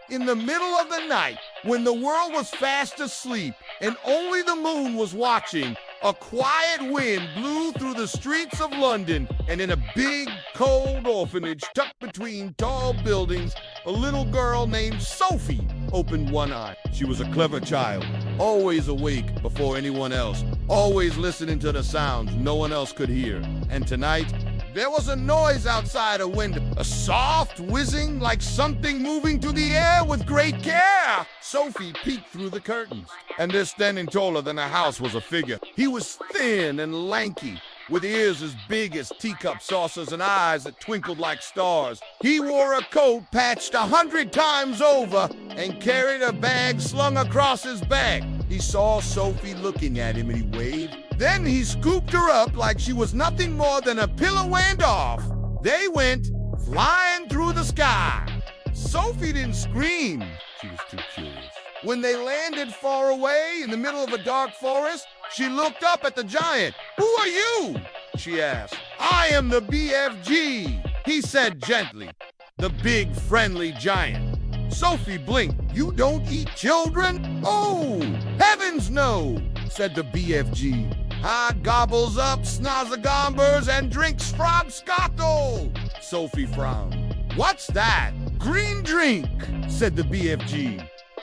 In the middle of the night, when the world was fast asleep and only the moon was watching, a quiet wind blew through the streets of London, and in a big, cold orphanage tucked between tall buildings, a little girl named Sophie opened one eye. She was a clever child, always awake before anyone else, always listening to the sounds no one else could hear. And tonight, there was a noise outside a window, a soft whizzing like something moving through the air with great care. Sophie peeked through the curtains, and there, standing taller than a house, was a figure. He was thin and lanky, with ears as big as teacup saucers and eyes that twinkled like stars. He wore a coat patched 100 times over and carried a bag slung across his back. He saw Sophie looking at him and he waved. Then he scooped her up like she was nothing more than a pillow and off. They went flying through the sky. Sophie didn't scream. She was too curious. When they landed far away in the middle of a dark forest, she looked up at the giant. "Who are you?" she asked. "I am the BFG," he said gently. The big, friendly giant. Sophie blinked. "You don't eat children?" "Oh, heavens no," said the BFG. "I gobbles up snozzagombers and drinks frogskottel." Sophie frowned. "What's that?" "Green drink," said the BFG.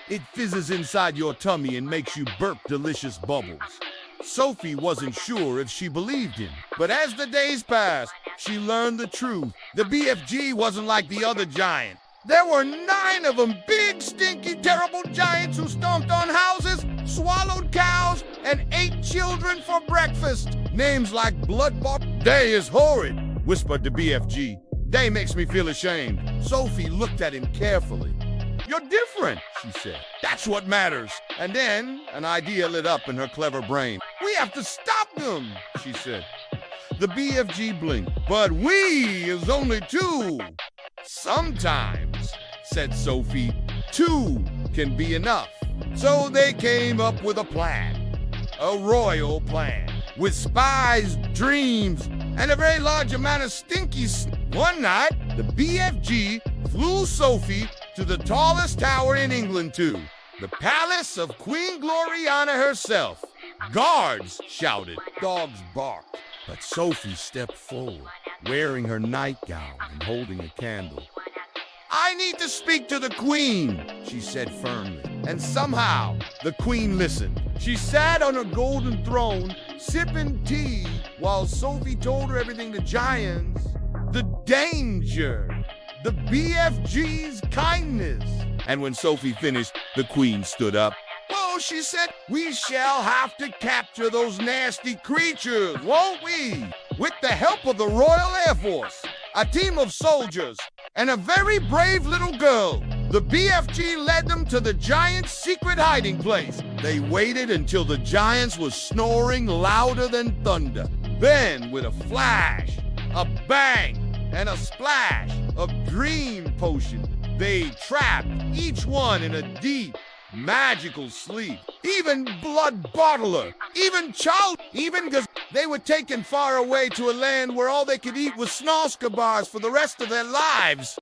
"It fizzes inside your tummy and makes you burp delicious bubbles." Sophie wasn't sure if she believed him, but as the days passed, she learned the truth. The BFG wasn't like the other giant. There were 9 of them, big, stinky, terrible giants who stomped on houses, swallowed cows, and ate children for breakfast. Names like Bloodbot. "Day is horrid," whispered the BFG. "Day makes me feel ashamed." Sophie looked at him carefully. "You're different," she said. "That's what matters." And then an idea lit up in her clever brain. "We have to stop them," she said. The BFG blinked. "But we is only 2. "Sometimes," said Sophie, 2 can be enough." So they came up with a plan. A royal plan. With spies, dreams, and a very large amount of stinky One night, the BFG flew Sophie to the tallest tower in England too. The palace of Queen Gloriana herself. Guards shouted. Dogs barked. But Sophie stepped forward, wearing her nightgown and holding a candle. "I need to speak to the queen," she said firmly. And somehow, the queen listened. She sat on her golden throne, sipping tea, while Sophie told her everything: the giants, the danger, the BFG's kindness. And when Sophie finished, the queen stood up. "Oh," she said, "we shall have to capture those nasty creatures, won't we? With the help of the Royal Air Force, a team of soldiers, and a very brave little girl." The BFG led them to the giant's secret hiding place. They waited until the giant was snoring louder than thunder. Then, with a flash, a bang, and a splash of dream potion, they trapped each one in a deep, magical sleep. Even Blood Bottler, even Child, even because they were taken far away to a land where all they could eat was snosker bars for the rest of their lives.